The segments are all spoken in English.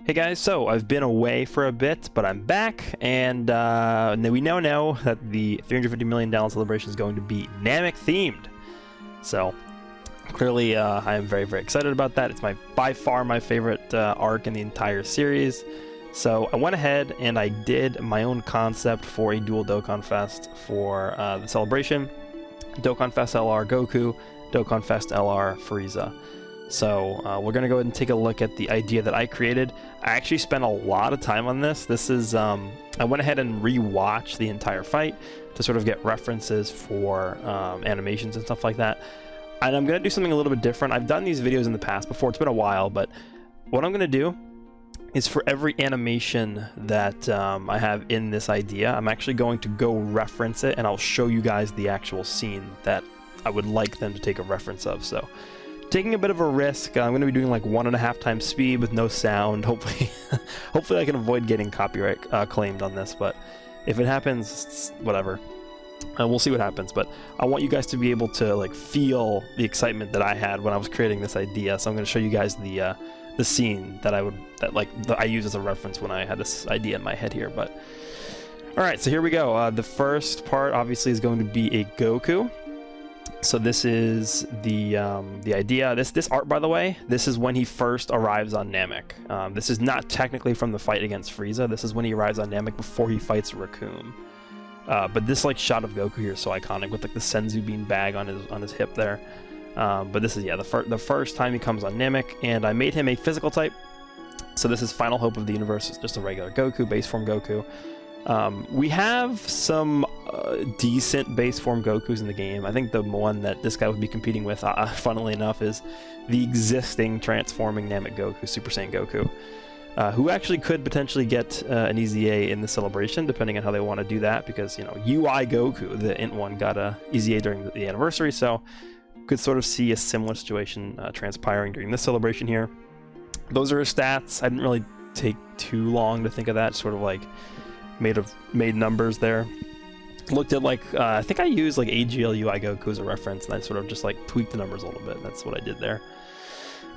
Hey guys, so I've been away for a bit, but I'm back, and we now know that the $350 million celebration is going to be NAMEK themed. So clearly I am very, very excited about that. It's by far my favorite arc in the entire series. So I went ahead and I did my own concept for a dual Dokkan Fest for the celebration. Dokkan Fest LR Goku, Dokkan Fest LR Frieza. So we're going to go ahead and take a look at the idea that I created. I actually spent a lot of time on this. This is, I went ahead and re-watched the entire fight to sort of get references for animations and stuff like that. And I'm going to do something a little bit different. I've done these videos in the past before. It's been a while, but what I'm going to do is for every animation that I have in this idea, I'm actually going to go reference it, and I'll show you guys the actual scene that I would like them to take a reference of. So taking a bit of a risk. I'm going to be doing like 1.5 times speed with no sound. Hopefully, hopefully I can avoid getting copyright claimed on this. But if it happens, whatever. We'll see what happens. But I want you guys to be able to like feel the excitement that I had when I was creating this idea. So I'm going to show you guys the scene that I use as a reference when I had this idea in my head here. But all right, so here we go. The first part obviously is going to be a Goku. So this is the idea. This art, by the way, this is when he first arrives on Namek. This is not technically from the fight against Frieza. This is when he arrives on Namek before he fights Raccoon. But this like shot of Goku here is so iconic with like the Senzu bean bag on his hip there. But this is the first time he comes on Namek, and I made him a physical type. So this is Final Hope of the Universe. It's just a regular Goku, base form Goku. We have some decent base form Gokus in the game. I think the one that this guy would be competing with, funnily enough, is the existing transforming Namek Goku, Super Saiyan Goku, who actually could potentially get an easy A in the celebration, depending on how they want to do that, because, you know, UI Goku, the int one, got a easy A during the anniversary, so could sort of see a similar situation transpiring during this celebration here. Those are his stats. I didn't really take too long to think of that, sort of like made numbers there. Looked at like I think I used like AGL UI Goku as a reference, and I sort of just like tweaked the numbers a little bit. That's what I did there.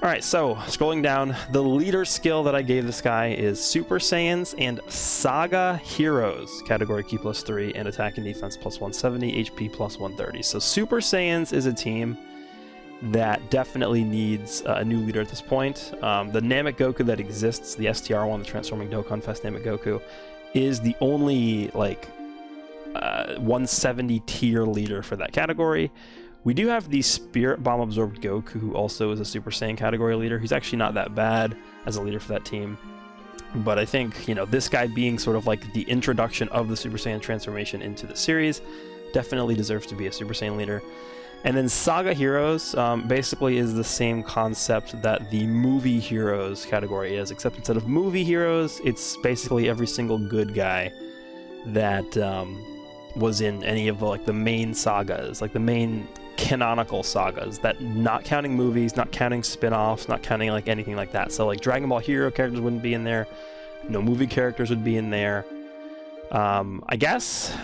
All right, so scrolling down, the leader skill that I gave this guy is Super Saiyans and Saga Heroes, category key +3, and attack and defense +170, HP +130. So Super Saiyans is a team that definitely needs a new leader at this point. The Namek Goku that exists, the STR one, the Transforming Dokkan Fest Namek Goku, is the only like 170 tier leader for that category. We do have the Spirit Bomb Absorbed Goku, who also is a Super Saiyan category leader. He's actually not that bad as a leader for that team, but I think, you know, this guy being sort of like the introduction of the Super Saiyan transformation into the series definitely deserves to be a Super Saiyan leader. And then Saga Heroes basically is the same concept that the Movie Heroes category is, except instead of Movie Heroes, it's basically every single good guy that was in any of the main sagas, like the main canonical sagas, that not counting movies, not counting spin-offs, not counting like anything like that. So like Dragon Ball Hero characters wouldn't be in there, no movie characters would be in there. I guess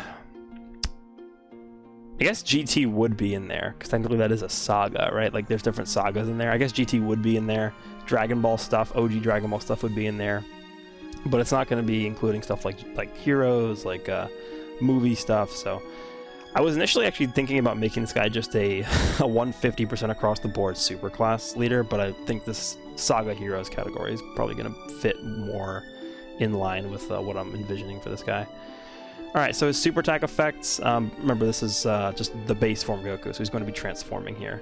GT would be in there, because technically that is a saga, right? Like there's different sagas in there. I guess GT would be in there. Dragon Ball stuff, OG Dragon Ball stuff would be in there, but it's not going to be including stuff like heroes, like movie stuff. So I was initially actually thinking about making this guy just a 150% across the board super class leader, but I think this Saga Heroes category is probably going to fit more in line with what I'm envisioning for this guy. All right, so his super attack effects, remember this is just the base form Goku, so he's going to be transforming here.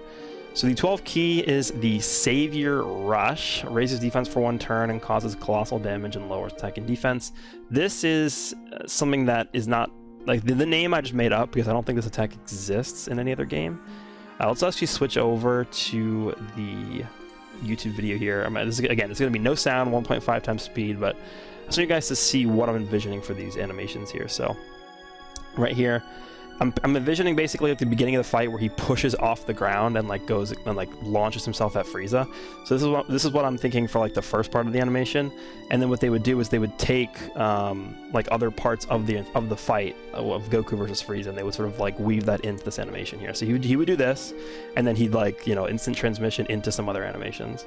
So the 12 key is the Savior Rush, raises defense for 1 turn and causes colossal damage and lowers attack and defense. This is something that is not, like the name I just made up because I don't think this attack exists in any other game. Let's actually switch over to the YouTube video here. This is, again, it's going to be no sound, 1.5 times speed, but I just want you guys to see what I'm envisioning for these animations here. So right here, I'm envisioning basically at the beginning of the fight where he pushes off the ground and like goes and like launches himself at Frieza. So this is what I'm thinking for like the first part of the animation. And then what they would do is they would take like other parts of the fight of Goku versus Frieza, and they would sort of like weave that into this animation here. So he would do this, and then he'd like, you know, instant transmission into some other animations.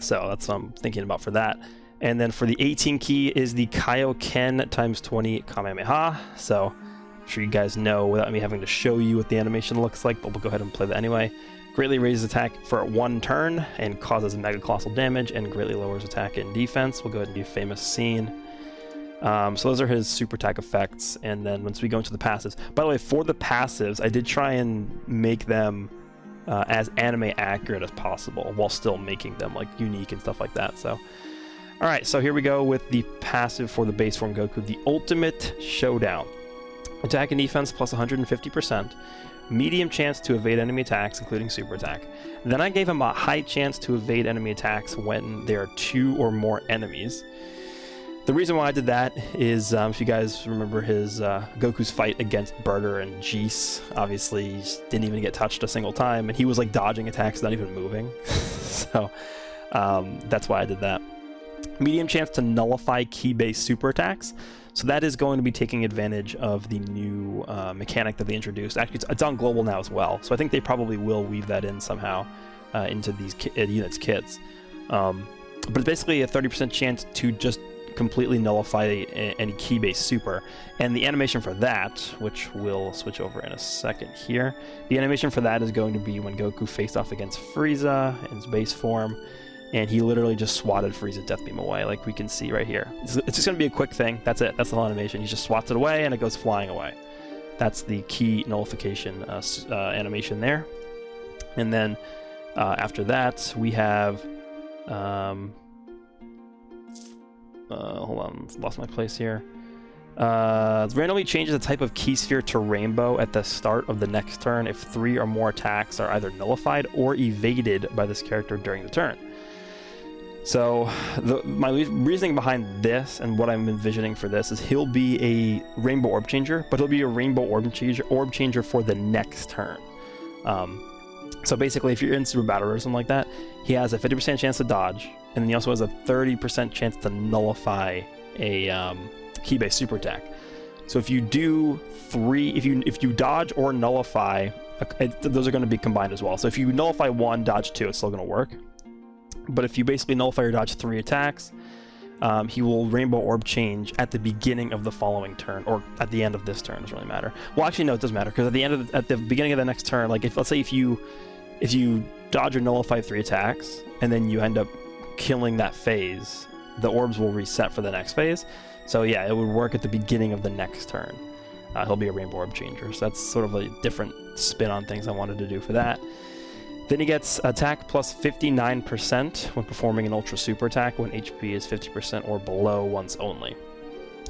So that's what I'm thinking about for that. And then for the 18 key is the Kaioken times 20 Kamehameha. So I'm sure you guys know without me having to show you what the animation looks like, but we'll go ahead and play that anyway. Greatly raises attack for 1 turn and causes mega colossal damage, and greatly lowers attack and defense. We'll go ahead and do famous scene. So those are his super attack effects. And then once we go into the passives, by the way, for the passives, I did try and make them as anime accurate as possible while still making them like unique and stuff like that. So, all right, so here we go with the passive for the base form Goku, the Ultimate Showdown. Attack and defense plus 150%. Medium chance to evade enemy attacks, including super attack. Then I gave him a high chance to evade enemy attacks when there are 2 or more enemies. The reason why I did that is, if you guys remember his Goku's fight against Burter and Geese, obviously he didn't even get touched a single time, and he was like dodging attacks, not even moving. So that's why I did that. Medium chance to nullify key-based super attacks. So that is going to be taking advantage of the new mechanic that they introduced. Actually, it's on global now as well. So I think they probably will weave that in somehow into these units' kits. But it's basically a 30% chance to just completely nullify any key-based super. And the animation for that, which we'll switch over in a second here, the animation for that is going to be when Goku faced off against Frieza in his base form. And he literally just swatted Frieza's Death Beam away, like we can see right here. It's just going to be a quick thing. That's it. That's the whole animation. He just swats it away, and it goes flying away. That's the key nullification animation there. And then after that, we have... hold on, lost my place here. Randomly changes the type of key sphere to rainbow at the start of the next turn if 3 or more attacks are either nullified or evaded by this character during the turn. So my reasoning behind this and what I'm envisioning for this is he'll be a rainbow orb changer, but he'll be a rainbow orb changer for the next turn. So basically, if you're in Super Battle or something like that, he has a 50% chance to dodge, and then he also has a 30% chance to nullify a key-based super attack. So if you do 3, if you dodge or nullify, those are going to be combined as well. So if you nullify 1, dodge 2, it's still going to work. But if you basically nullify or dodge 3 attacks, he will rainbow orb change at the beginning of the following turn, or at the end of this turn. It doesn't really matter. Well, actually, no, it does matter, because at the beginning of the next turn, like let's say if you dodge or nullify 3 attacks, and then you end up killing that phase, the orbs will reset for the next phase. So yeah, it would work at the beginning of the next turn. He'll be a rainbow orb changer. So that's sort of a different spin on things I wanted to do for that. Then he gets attack plus 59% when performing an ultra super attack when HP is 50% or below once only.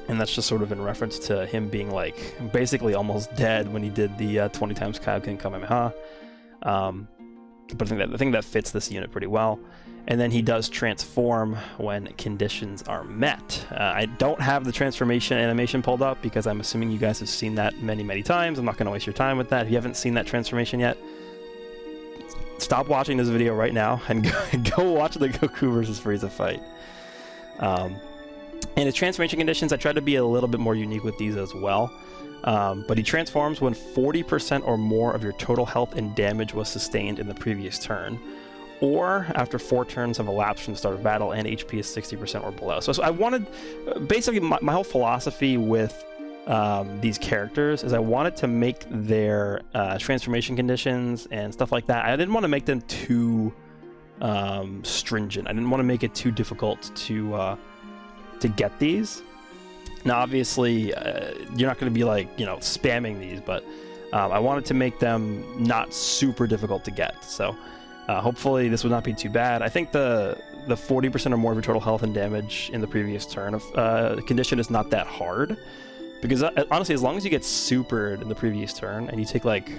And that's just sort of in reference to him being like basically almost dead when he did the 20 times Kaioken Kamehameha. But I think that fits this unit pretty well. And then he does transform when conditions are met. I don't have the transformation animation pulled up because I'm assuming you guys have seen that many times. I'm not going to waste your time with that. If you haven't seen that transformation yet, stop watching this video right now and go watch the Goku versus Frieza fight. And his transformation conditions, I tried to be a little bit more unique with these as well. But he transforms when 40% or more of your total health and damage was sustained in the previous turn, or after 4 turns have elapsed from the start of battle and HP is 60% or below. So I wanted, basically my whole philosophy with these characters is I wanted to make their transformation conditions and stuff like that. I didn't want to make them too stringent. I didn't want to make it too difficult to get these. Now, obviously, you're not going to be like, spamming these, but I wanted to make them not super difficult to get. So hopefully this would not be too bad. I think the 40% or more of your total health and damage in the previous turn of condition is not that hard. Because honestly, as long as you get supered in the previous turn and you take like,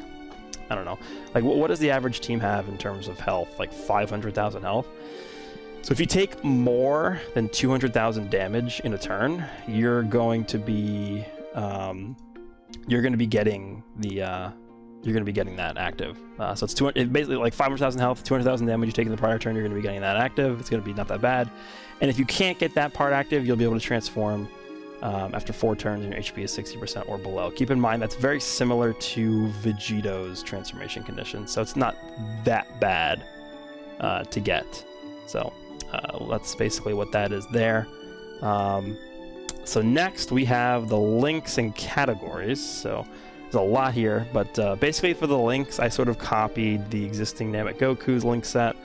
I don't know, like what does the average team have in terms of health? Like 500,000 health? So if you take more than 200,000 damage in a turn, you're going to be getting that active. So it's basically like 500,000 health, 200,000 damage you take in the prior turn, you're going to be getting that active. It's going to be not that bad. And if you can't get that part active, you'll be able to transform after 4 turns and your HP is 60% or below. Keep in mind that's very similar to Vegeto's transformation condition, so it's not that bad to get. So That's basically what that is there. So next we have the links and categories. So there's a lot here, but basically for the links, I sort of copied the existing NAMEK Goku's link set.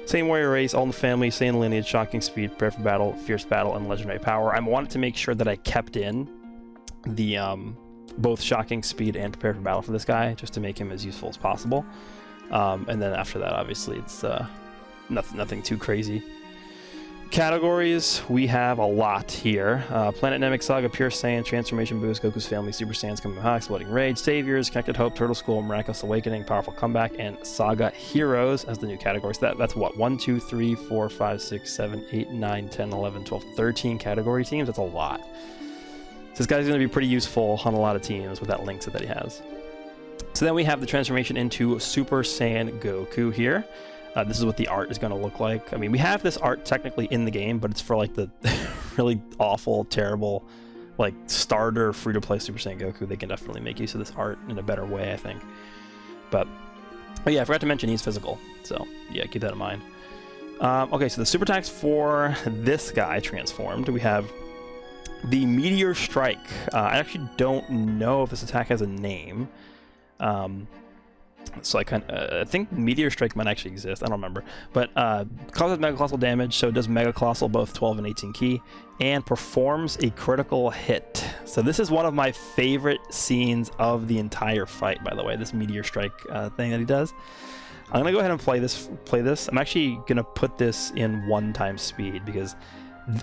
Same warrior race, all in the family, Saiyan lineage, shocking speed, prepare for battle, fierce battle, and legendary power. I wanted to make sure that I kept in the both shocking speed and prepare for battle for this guy, just to make him as useful as possible. And then after that, obviously, it's nothing too crazy. Categories, we have a lot here. Planet Namek Saga, Pure Saiyan, Transformation Boost, Goku's Family, Super Saiyans, Kamehameha, Exploding Rage, Saviors, Connected Hope, Turtle School, Miraculous Awakening, Powerful Comeback, and Saga Heroes as the new categories. That's what, 1, 2, 3, 4, 5, 6, 7, 8, 9, 10, 11, 12, 13 category teams. That's a lot. So this guy's going to be pretty useful on a lot of teams with that link set that he has. So then we have the transformation into Super Saiyan Goku here. This is what the art is going to look like. I mean, we have this art technically in the game, but it's for like the really awful, terrible, like starter free-to-play Super Saiyan Goku. They can definitely make use of this art in a better way, I think. But yeah, I forgot to mention he's physical, so yeah, keep that in mind. Okay, so the super attacks for this guy transformed. We have the Meteor Strike. I actually don't know if this attack has a name. So I think Meteor Strike might actually exist. I don't remember. But causes Mega Colossal damage, so it does Mega Colossal both 12 and 18 key, and performs a critical hit. So this is one of my favorite scenes of the entire fight, by the way, this Meteor Strike thing that he does. I'm going to go ahead and play this. I'm actually going to put this in 1x speed, because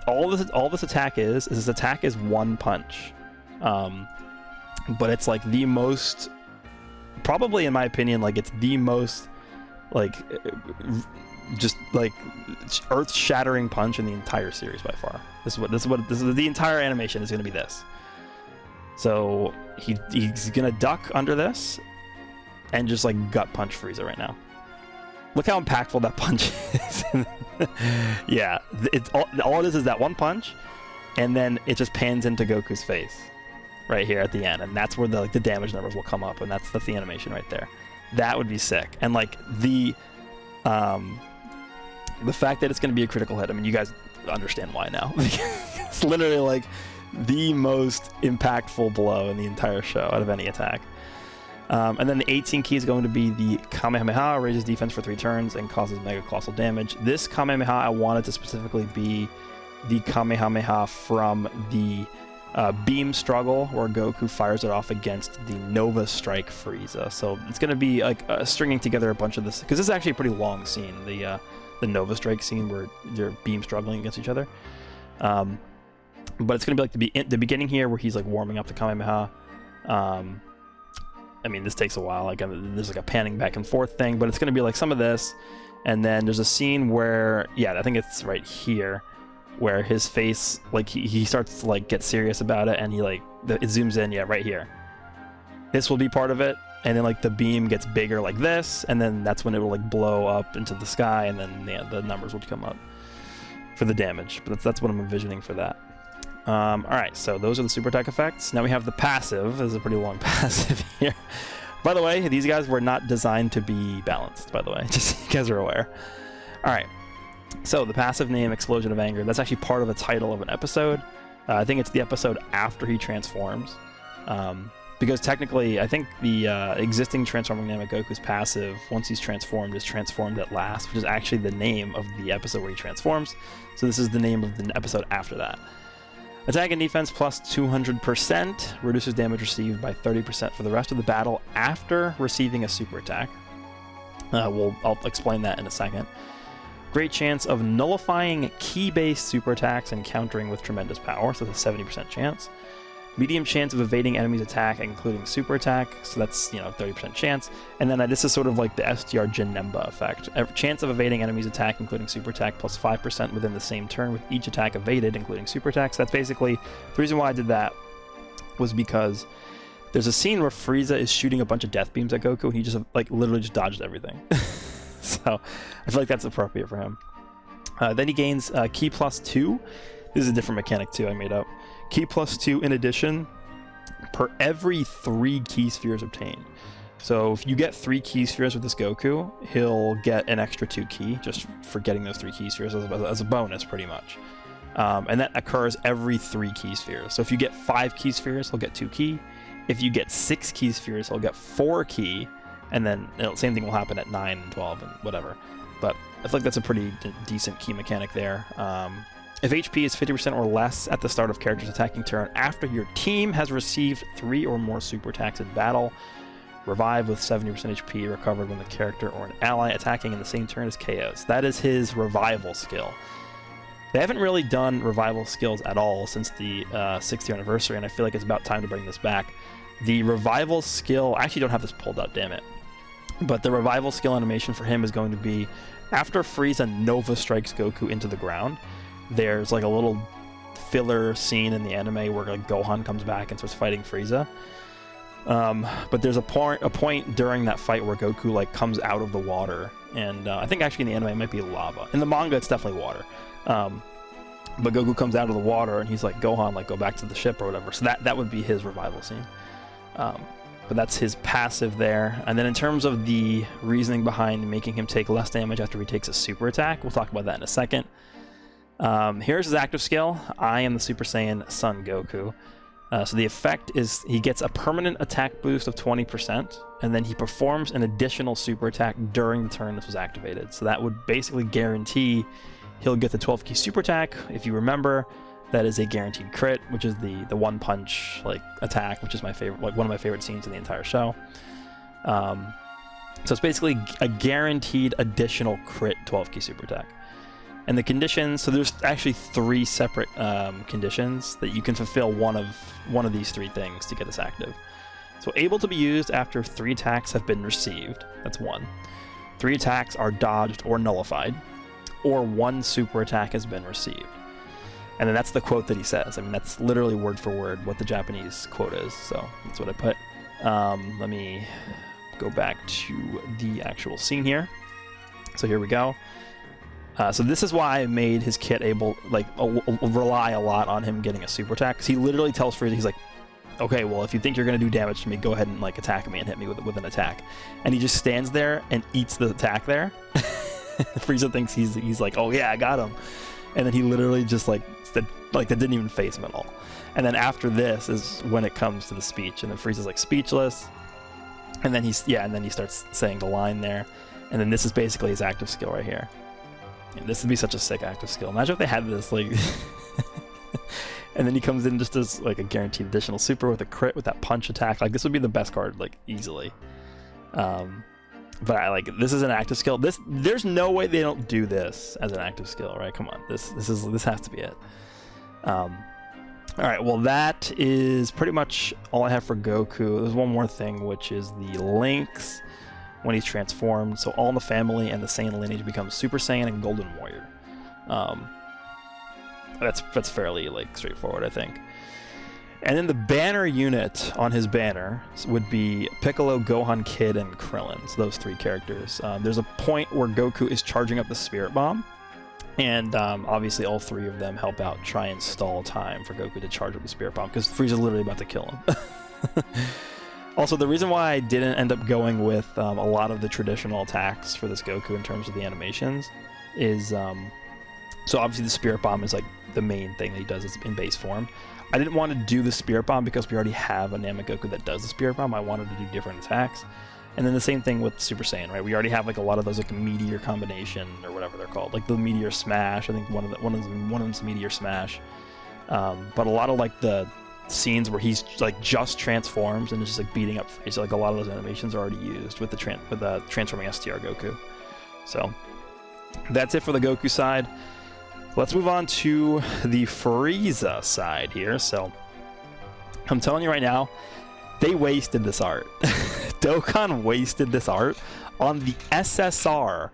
all this attack is this attack is one punch. But it's like the most... Probably, in my opinion, like it's the most, like, just like earth-shattering punch in the entire series by far. This is the entire animation is going to be this. So he's gonna duck under this, and just like gut punch Frieza right now. Look how impactful that punch is. Yeah, it's all it is that one punch, and then it just pans into Goku's face. Right here at the end, and that's where the damage numbers will come up, and that's the animation right there. That would be sick. And like the fact that it's going to be a critical hit, I mean, you guys understand why now. It's literally like the most impactful blow in the entire show out of any attack. And then the 18 key is going to be the Kamehameha, raises defense for 3 turns and causes Mega Colossal damage. This Kamehameha I wanted to specifically be the Kamehameha from the beam struggle, where Goku fires it off against the Nova Strike Frieza. So it's going to be like stringing together a bunch of this, because this is actually a pretty long scene, the Nova Strike scene where they're beam struggling against each other. But it's going to be like the beginning here, where he's like warming up the Kamehameha. I mean, this takes a while. Like there's like a panning back and forth thing, but it's going to be like some of this, and then there's a scene where, yeah, I think it's right here, where his face, like he starts to like get serious about it, and he like it zooms in, yeah, right here. This will be part of it, and then like the beam gets bigger like this, and then that's when it will like blow up into the sky, and then yeah, the numbers will come up for the damage. But that's what I'm envisioning for that. All right, so those are the super attack effects. Now we have the passive. This is a pretty long passive here. By the way, these guys were not designed to be balanced, by the way, just so you guys are aware. All right. So the passive name, Explosion of Anger, that's actually part of the title of an episode. I think it's the episode after he transforms. Because technically, I think the existing Transforming Namek Goku's passive, once he's transformed, is Transformed at Last, which is actually the name of the episode where he transforms. So this is the name of the episode after that. Attack and defense plus 200%, reduces damage received by 30% for the rest of the battle after receiving a super attack. I'll explain that in a second. Great chance of nullifying key-based super attacks and countering with tremendous power, so that's a 70% chance. Medium chance of evading enemies' attack, including super attack, so that's, 30% chance. And then this is sort of like the STR Janemba effect. Chance of evading enemies' attack, including super attack, plus 5% within the same turn with each attack evaded, including super attacks. That's basically, the reason why I did that was because there's a scene where Frieza is shooting a bunch of death beams at Goku, and he just, like, literally just dodges everything. So I feel like that's appropriate for him. Then he gains Key plus 2. This is a different mechanic too I made up. Key plus 2 in addition per every 3 key spheres obtained. So if you get 3 Ki Spheres with this Goku, he'll get an extra 2 Ki just for getting those 3 Ki Spheres as a bonus, pretty much. And that occurs every 3 Ki Spheres. So if you get 5 Ki Spheres, he'll get 2 Ki. If you get 6 Ki Spheres, he'll get 4 Ki. And then same thing will happen at 9 and 12 and whatever. But I feel like that's a pretty decent Ki mechanic there. If HP is 50% or less at the start of character's attacking turn after your team has received 3 or more super attacks in battle, revive with 70% HP recovered when the character or an ally attacking in the same turn is KOs. That is his revival skill. They haven't really done revival skills at all since the 60th anniversary, and I feel like it's about time to bring this back. The revival skill, I actually don't have this pulled up, damn it. But the revival skill animation for him is going to be after Frieza Nova strikes Goku into the ground. There's like a little filler scene in the anime where like Gohan comes back and starts fighting Frieza. But there's a point during that fight where Goku like comes out of the water, and I think actually in the anime it might be lava. In the manga it's definitely water. But Goku comes out of the water and he's like, Gohan, like go back to the ship or whatever. So that would be his revival scene. But that's his passive there. And then in terms of the reasoning behind making him take less damage after he takes a super attack, we'll talk about that in a second. Here's his active skill. I am the Super Saiyan Son Goku. So the effect is he gets a permanent attack boost of 20%, and then he performs an additional super attack during the turn this was activated. So that would basically guarantee he'll get the 12 Ki super attack. If you remember, that is a guaranteed crit, which is the one punch like attack, which is my favorite, like one of my favorite scenes in the entire show. So it's basically a guaranteed additional crit 12 Ki super attack. And the conditions, so there's actually 3 separate conditions that you can fulfill one of these 3 things to get this active. So able to be used after 3 attacks have been received. That's 1. 3 attacks are dodged or nullified, or 1 super attack has been received. And then that's the quote that he says. I mean, that's literally word for word what the Japanese quote is. So that's what I put. Let me go back to the actual scene here. So here we go. So this is why I made his kit able, like, rely a lot on him getting a super attack. Because he literally tells Frieza, he's like, okay, well, if you think you're going to do damage to me, go ahead and, like, attack me and hit me with an attack. And he just stands there and eats the attack there. Frieza thinks he's like, oh yeah, I got him. And then he literally just, like, that didn't even faze him at all. And then after this is when it comes to the speech. And then Frieza's, like, speechless. And then he starts saying the line there. And then this is basically his active skill right here. And this would be such a sick active skill. Imagine if they had this, like... and then he comes in just as, like, a guaranteed additional super with a crit with that punch attack. Like, this would be the best card, like, easily. But this is an active skill. There's no way they don't do this as an active skill, right? Come on, this has to be it. All right, well, that is pretty much all I have for Goku. There's one more thing, which is the links when he's transformed. So all in the family and the Saiyan lineage becomes Super Saiyan and Golden Warrior. That's fairly, like, straightforward, I think. And then the banner unit on his banner would be Piccolo, Gohan, Kid, and Krillin. So those 3 characters. There's a point where Goku is charging up the Spirit Bomb. And obviously all 3 of them help out, try and stall time for Goku to charge up the Spirit Bomb, because Frieza's literally about to kill him. Also, the reason why I didn't end up going with a lot of the traditional attacks for this Goku in terms of the animations is... so obviously the Spirit Bomb is, like, the main thing that he does in base form. I didn't want to do the Spirit Bomb because we already have a NAMEK Goku that does the Spirit Bomb. I wanted to do different attacks. And then the same thing with Super Saiyan, right? We already have, like, a lot of those, like, Meteor combination or whatever they're called. Like the Meteor Smash. I think one of them's Meteor Smash. But a lot of, like, the scenes where he's, like, just transforms and is just, like, beating up Frieza, like, a lot of those animations are already used with the transforming STR Goku. So that's it for the Goku side. Let's move on to the Frieza side here. So I'm telling you right now, they wasted this art. Dokkan wasted this art on the SSR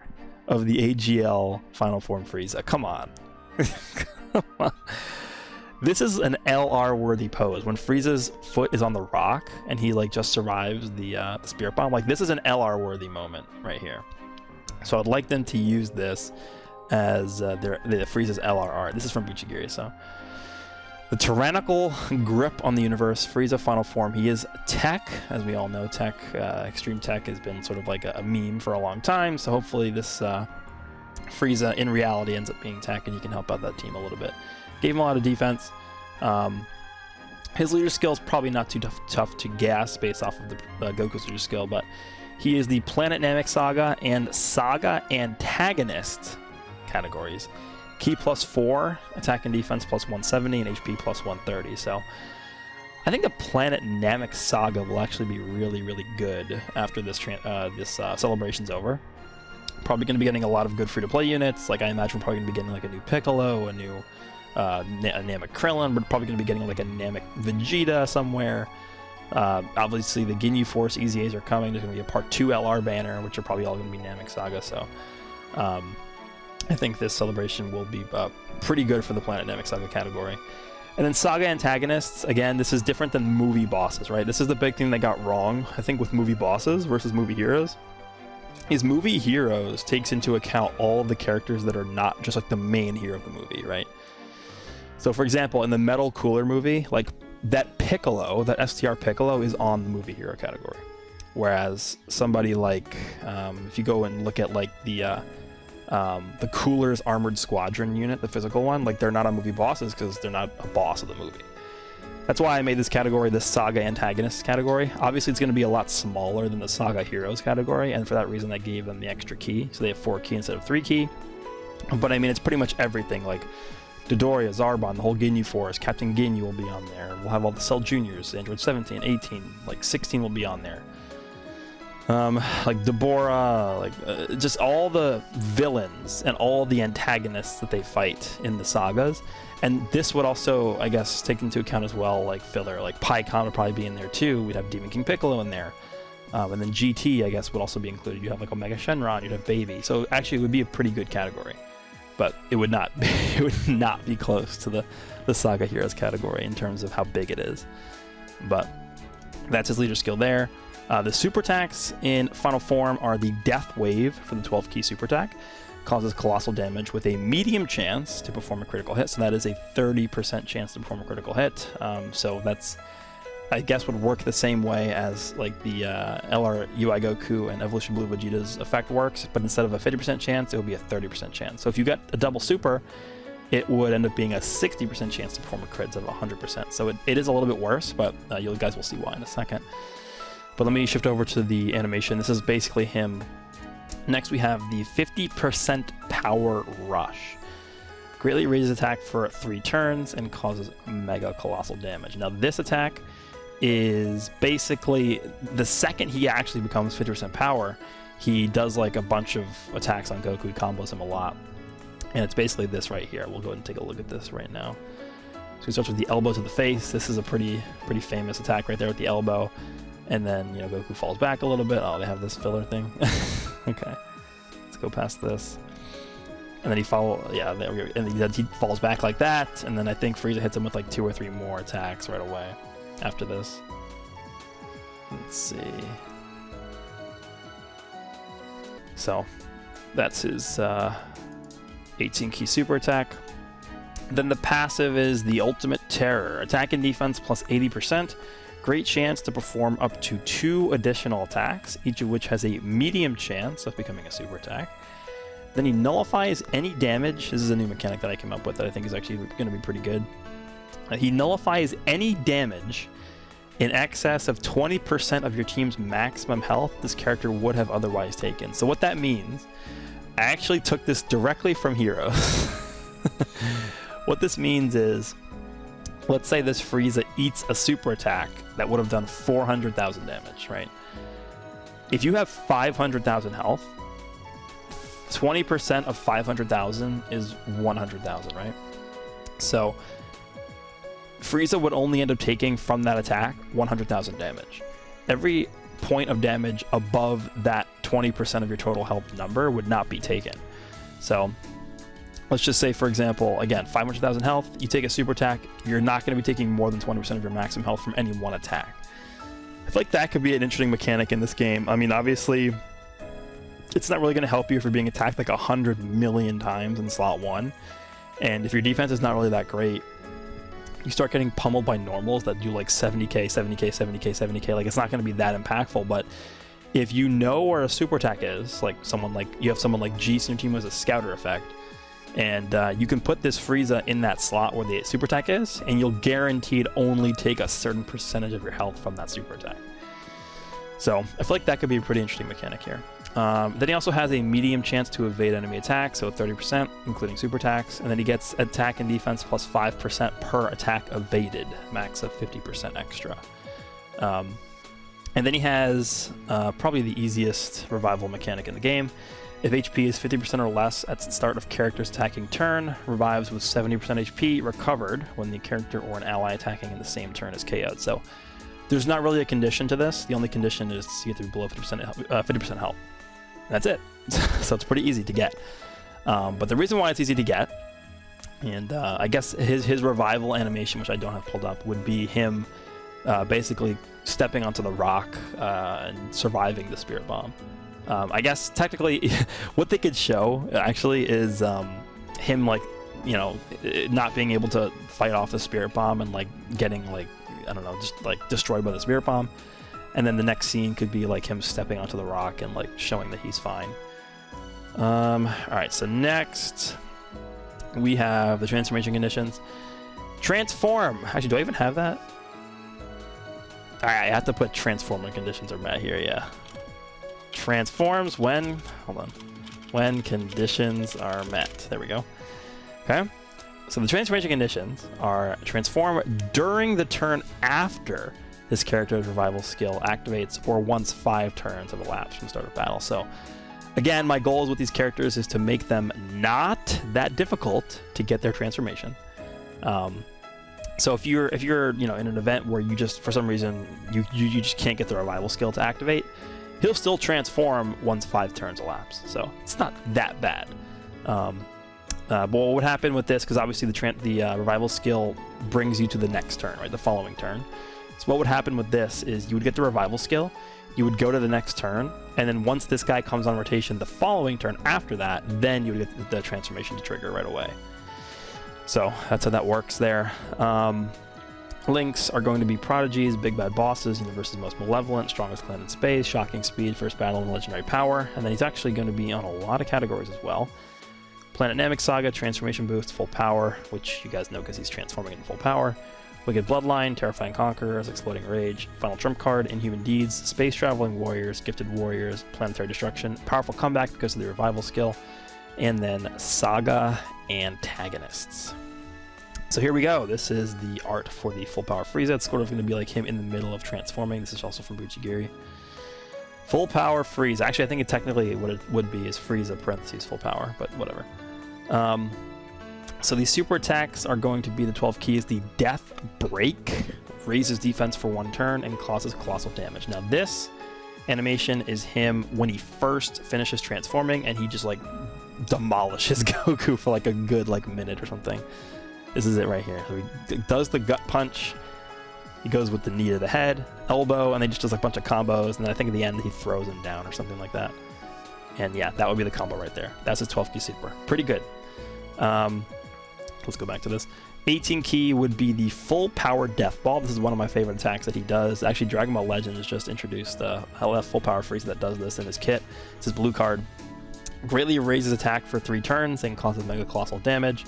of the AGL Final Form Frieza. Come on. Come on. This is an LR worthy pose. When Frieza's foot is on the rock and he, like, just survives the Spirit Bomb. Like, this is an LR worthy moment right here. So I'd like them to use this as the Frieza's LR art. This is from Buchigiri, so. The tyrannical grip on the universe, Frieza final form. He is tech, as we all know. Tech, extreme tech has been sort of like a meme for a long time. So hopefully this Frieza in reality ends up being tech, and he can help out that team a little bit. Gave him a lot of defense. His leader skill is probably not too tough to guess based off of the Goku's leader skill, but he is the Planet Namek Saga and Saga Antagonist categories. Ki +4, attack and defense +170, and HP +130. So I think the Planet Namek Saga will actually be really, really good after this celebration's over. Probably going to be getting a lot of good free-to-play units. Like, I imagine we're probably going to be getting like a new Piccolo, a new a Namek Krillin. We're probably going to be getting like a Namek Vegeta somewhere. Obviously, the Ginyu Force EZAs are coming. There's going to be a Part 2 LR banner, which are probably all going to be Namek Saga. So I think this celebration will be pretty good for the Planet Namek Saga category. And then Saga Antagonists, again, this is different than movie bosses, right? This is the big thing they got wrong, I think, with movie bosses versus movie heroes. Is movie heroes takes into account all of the characters that are not just like the main hero of the movie, right? So for example, in the Metal Cooler movie, like that Piccolo, that STR Piccolo is on the movie hero category. Whereas somebody like, if you go and look at like the Cooler's Armored Squadron unit, the physical one, like they're not on movie bosses because they're not a boss of the movie. That's why I made this category the Saga Antagonist category. Obviously, it's going to be a lot smaller than the Saga Heroes category, and for that reason, I gave them the extra key. So they have 4 key instead of 3 key. But I mean, it's pretty much everything. Like Dodoria, Zarbon, the whole Ginyu Force, Captain Ginyu will be on there. We'll have all the Cell Juniors, Android 17, 18, like 16 will be on there. Like Deborah, like just all the villains and all the antagonists that they fight in the sagas. And this would also, I guess, take into account as well, like filler, like Pycon would probably be in there too. We'd have Demon King Piccolo in there. And then GT, I guess, would also be included. You'd have like Omega Shenron, you'd have Baby. So actually it would be a pretty good category. But it would not be, it would not be close to the Saga Heroes category in terms of how big it is. But that's his leader skill there. The super attacks in final form are the Death Wave for the 12 key super attack. Causes colossal damage with a medium chance to perform a critical hit. So that is a 30% chance to perform a critical hit. So that's, I guess, would work the same way as like the LR UI Goku and Evolution Blue Vegeta's effect works, but instead of a 50% chance, it would be a 30% chance. So if you got a double super, it would end up being a 60% chance to perform a crit instead of 100%. So it is a little bit worse, but you guys will see why in a second. But let me shift over to the animation. This is basically him. Next, we have the 50% Power Rush. Greatly raises attack for 3 turns and causes mega colossal damage. Now, this attack is basically the second he actually becomes 50% power, he does like a bunch of attacks on Goku. He combos him a lot. And it's basically this right here. We'll go ahead and take a look at this right now. So he starts with the elbow to the face. This is a pretty famous attack right there with the elbow. And then, you know, Goku falls back a little bit. Oh, they have this filler thing. Okay. Let's go past this. And then he there we go. And he falls back like that. And then I think Frieza hits him with like 2 or 3 more attacks right away after this. Let's see. So that's his 18 key super attack. Then the passive is the Ultimate Terror. Attack and defense plus 80%. Great chance to perform up to 2 additional attacks, each of which has a medium chance of becoming a super attack. Then he nullifies any damage. This is a new mechanic that I came up with that I think is actually going to be pretty good. He nullifies any damage in excess of 20% of your team's maximum health this character would have otherwise taken. So what that means, I actually took this directly from Heroes. What this means is, let's say this Frieza eats a super attack that would have done 400,000 damage, right? If you have 500,000 health, 20% of 500,000 is 100,000, right? So Frieza would only end up taking from that attack 100,000 damage. Every point of damage above that 20% of your total health number would not be taken. So let's just say, for example, again, 500,000 health, you take a super attack, you're not going to be taking more than 20% of your maximum health from any one attack. I feel like that could be an interesting mechanic in this game. I mean, obviously, it's not really going to help you if you're being attacked like 100 million times in slot 1. And if your defense is not really that great, you start getting pummeled by normals that do like 70k, 70k, 70k, 70k. Like, it's not going to be that impactful, but if you know where a super attack is, like you have someone like Geese in your team who has a scouter effect, and you can put this Frieza in that slot where the super attack is, and you'll guaranteed only take a certain percentage of your health from that super attack. So I feel like that could be a pretty interesting mechanic here. Then he also has a medium chance to evade enemy attacks, so 30%, including super attacks. And then he gets attack and defense plus 5% per attack evaded, max of 50% extra. And then he has probably the easiest revival mechanic in the game. If HP is 50% or less at the start of character's attacking turn, revives with 70% HP recovered when the character or an ally attacking in the same turn is KO'd. So there's not really a condition to this. The only condition is you have to be below 50% health. That's it. So it's pretty easy to get. But the reason why it's easy to get, and I guess his revival animation, which I don't have pulled up, would be him basically stepping onto the rock and surviving the Spirit Bomb. I guess technically what they could show actually is him, like, you know, not being able to fight off the Spirit Bomb and like getting, like, I don't know, just like destroyed by the Spirit Bomb. And then the next scene could be like him stepping onto the rock and like showing that he's fine. Alright, so next we have the transformation conditions. Transform! Actually, do I even have that? Alright, I have to put transformer conditions are met here, yeah. Transforms when, hold on, when conditions are met. There we go. Okay. So the transformation conditions are transform during the turn after this character's revival skill activates or once 5 turns have elapsed from the start of battle. So again, my goals with these characters is to make them not that difficult to get their transformation. So if you're you know, in an event where you just, for some reason, you just can't get the revival skill to activate, he'll still transform once 5 turns elapse. So it's not that bad. But what would happen with this, because obviously the revival skill brings you to the next turn, right? The following turn. So what would happen with this is you would get the revival skill, you would go to the next turn, and then once this guy comes on rotation the following turn after that, then you would get the transformation to trigger right away. So that's how that works there. Links are going to be prodigies, big bad bosses, universe's most malevolent, strongest clan in space, shocking speed, first battle, and legendary power. And then he's actually going to be on a lot of categories as well. Planet NAMEK Saga, transformation boost, full power, which you guys know because he's transforming in full power. Wicked Bloodline, Terrifying Conquerors, Exploding Rage, Final Trump Card, Inhuman Deeds, Space Traveling Warriors, Gifted Warriors, Planetary Destruction, Powerful Comeback because of the revival skill, and then Saga Antagonists. So here we go. This is the art for the full power Frieza. It's sort of going to be like him in the middle of transforming. This is also from Buchigiri. Full power Frieza. Actually, I think it technically what it would be is Frieza parentheses full power, but whatever. So these super attacks are going to be the 12 keys. The Death Break raises defense for 1 turn and causes colossal damage. Now this animation is him when he first finishes transforming and he just like demolishes Goku for like a good like minute or something. This is it right here. So he does the gut punch. He goes with the knee to the head, elbow, and then just does like a bunch of combos. And then I think at the end he throws him down or something like that. And yeah, that would be the combo right there. That's his 12 key super. Pretty good. Let's go back to this. 18 key would be the full power death ball. This is one of my favorite attacks that he does. Actually, Dragon Ball Legends just introduced a full power Frieza that does this in his kit. It's his blue card. Greatly raises attack for 3 turns and causes mega colossal damage.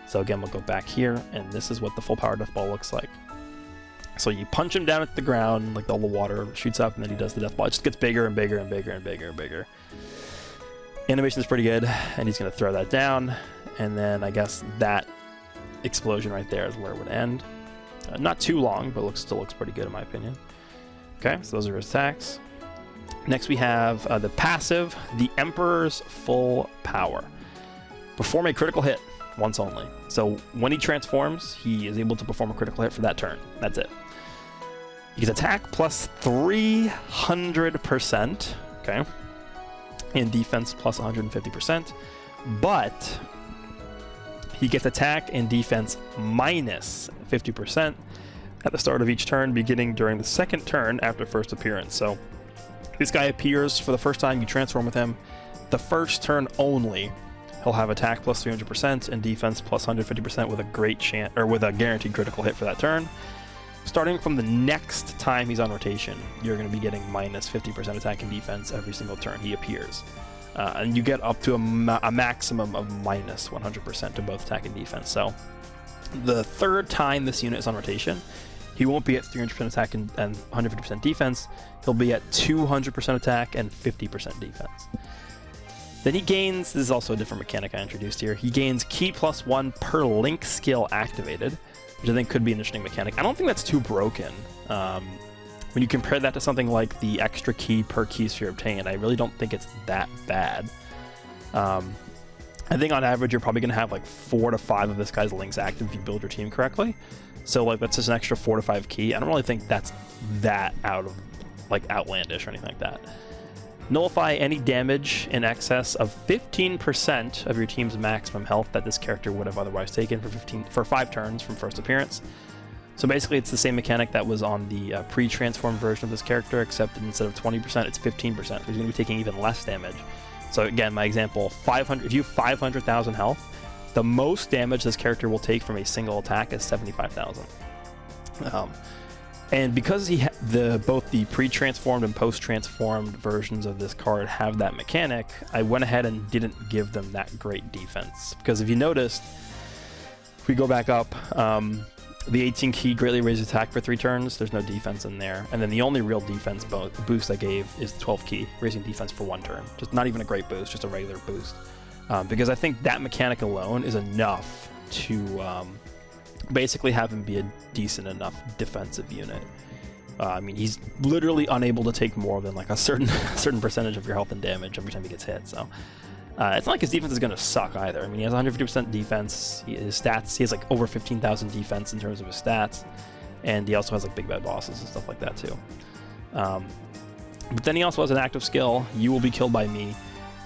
So again, we'll go back here, and this is what the full power death ball looks like. So you punch him down at the ground, like all the water shoots up, and then he does the death ball. It just gets bigger and bigger and bigger and bigger and bigger. Animation is pretty good, and he's going to throw that down, and then I guess that explosion right there is where it would end. Not too long, but still looks pretty good in my opinion. Okay, so those are his attacks. Next we have the passive, the Emperor's Full Power. Perform a critical hit once only. So when he transforms, he is able to perform a critical hit for that turn. That's it. He gets attack plus 300%, okay, and defense plus 150%, but he gets attack and defense minus 50% at the start of each turn, beginning during the second turn after first appearance. So this guy appears for the first time, you transform with him. The first turn only, He'll have attack plus 300% and defense plus 150% with a great chance, or with a guaranteed critical hit for that turn. Starting from the next time he's on rotation, you're going to be getting minus 50% attack and defense every single turn he appears. And you get up to a maximum of minus 100% to both attack and defense. So the third time this unit is on rotation, he won't be at 300% attack and 150% defense. He'll be at 200% attack and 50% defense. Then he gains, this is also a different mechanic I introduced here, he gains key plus 1 per link skill activated, which I think could be an interesting mechanic. I don't think that's too broken. When you compare that to something like the extra key per key sphere obtained, I really don't think it's that bad. I think on average you're probably going to have like 4 to 5 of this guy's links active if you build your team correctly. So like that's just an extra 4 to 5 key. I don't really think that's that out of like outlandish or anything like that. Nullify any damage in excess of 15% of your team's maximum health that this character would have otherwise taken for 5 turns from first appearance. So basically it's the same mechanic that was on the pre-transformed version of this character, except instead of 20%, it's 15%. So he's going to be taking even less damage. So again, my example, 500. If you have 500,000 health, the most damage this character will take from a single attack is 75,000. And because both the pre-transformed and post-transformed versions of this card have that mechanic, I went ahead and didn't give them that great defense. Because if you noticed, if we go back up, the 18 key greatly raises attack for 3 turns. There's no defense in there. And then the only real defense boost I gave is 12 key, raising defense for 1 turn. Just not even a great boost, just a regular boost. Because I think that mechanic alone is enough to basically have him be a decent enough defensive unit. I mean, he's literally unable to take more than like a certain percentage of your health and damage every time he gets hit. So it's not like his defense is going to suck either. I mean, he has 150% defense. His stats, he has like over 15,000 defense in terms of his stats, and he also has like big bad bosses and stuff like that too. But then he also has an active skill, You Will Be Killed by Me,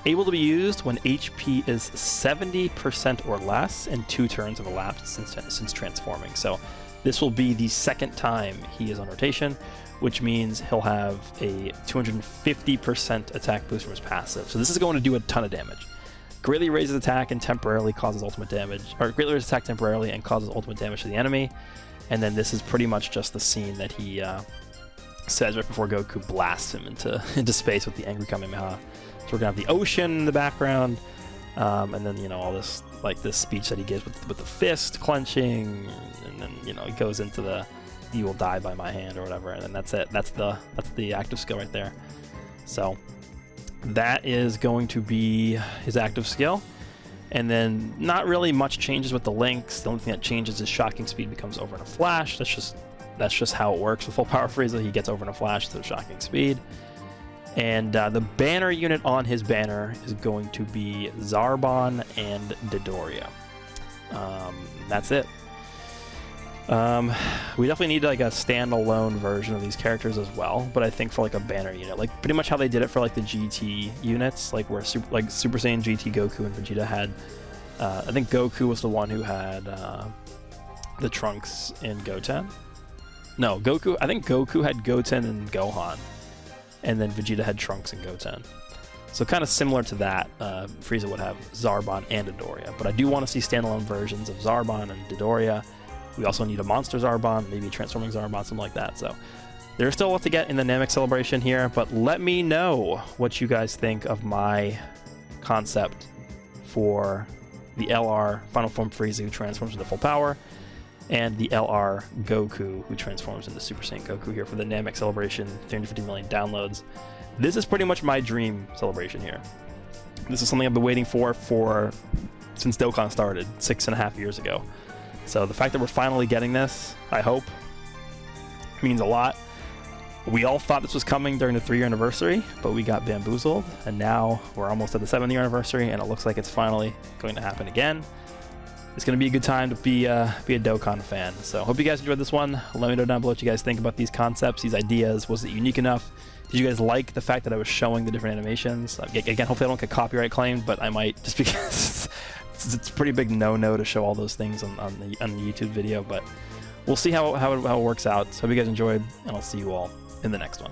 able to be used when HP is 70% or less and 2 turns have elapsed since transforming. So this will be the second time he is on rotation, which means he'll have a 250% attack boost from his passive. So this is going to do a ton of damage. Greatly raises attack and temporarily causes ultimate damage, or greatly raises attack temporarily and causes ultimate damage to the enemy. And then this is pretty much just the scene that he says right before Goku blasts him into space with the angry Kamehameha. So we're gonna have the ocean in the background, and then, you know, all this, like this speech that he gives with the fist clenching, and then, you know, he goes into the "You will die by my hand" or whatever, and then that's it. That's the active skill right there. So that is going to be his active skill, and then not really much changes with the links. The only thing that changes is shocking speed becomes over in a flash. That's just how it works with full power Frieza. He gets over in a flash to shocking speed. And the banner unit on his banner is going to be Zarbon and Dodoria. That's it. We definitely need like a standalone version of these characters as well, but I think for like a banner unit, like pretty much how they did it for like the GT units, like where Super Saiyan GT Goku and Vegeta had, I think Goku was the one who had the Trunks in Goten. No, I think Goku had Goten and Gohan, and then Vegeta had Trunks and Goten. So kind of similar to that, Frieza would have Zarbon and Dodoria, but I do want to see standalone versions of Zarbon and Dodoria. We also need a monster Zarbon, maybe a transforming Zarbon, something like that. So there's still a lot to get in the NAMEK celebration here, but let me know what you guys think of my concept for the LR Final Form Frieza who transforms into full power, and the LR Goku who transforms into Super Saiyan Goku here for the NAMEK celebration, 350 million downloads. This is pretty much my dream celebration here. This is something I've been waiting for since Dokkan started 6.5 years ago. So the fact that we're finally getting this, I hope, means a lot. We all thought this was coming during the 3-year anniversary, but we got bamboozled, and now we're almost at the 7th-year anniversary, and it looks like it's finally going to happen again. It's going to be a good time to be a Dokkan fan. So hope you guys enjoyed this one. Let me know down below what you guys think about these concepts, these ideas. Was it unique enough? Did you guys like the fact that I was showing the different animations? Again, hopefully I don't get copyright claimed, but I might, just because it's a pretty big no-no to show all those things on the YouTube video. But we'll see how it works out. So hope you guys enjoyed, and I'll see you all in the next one.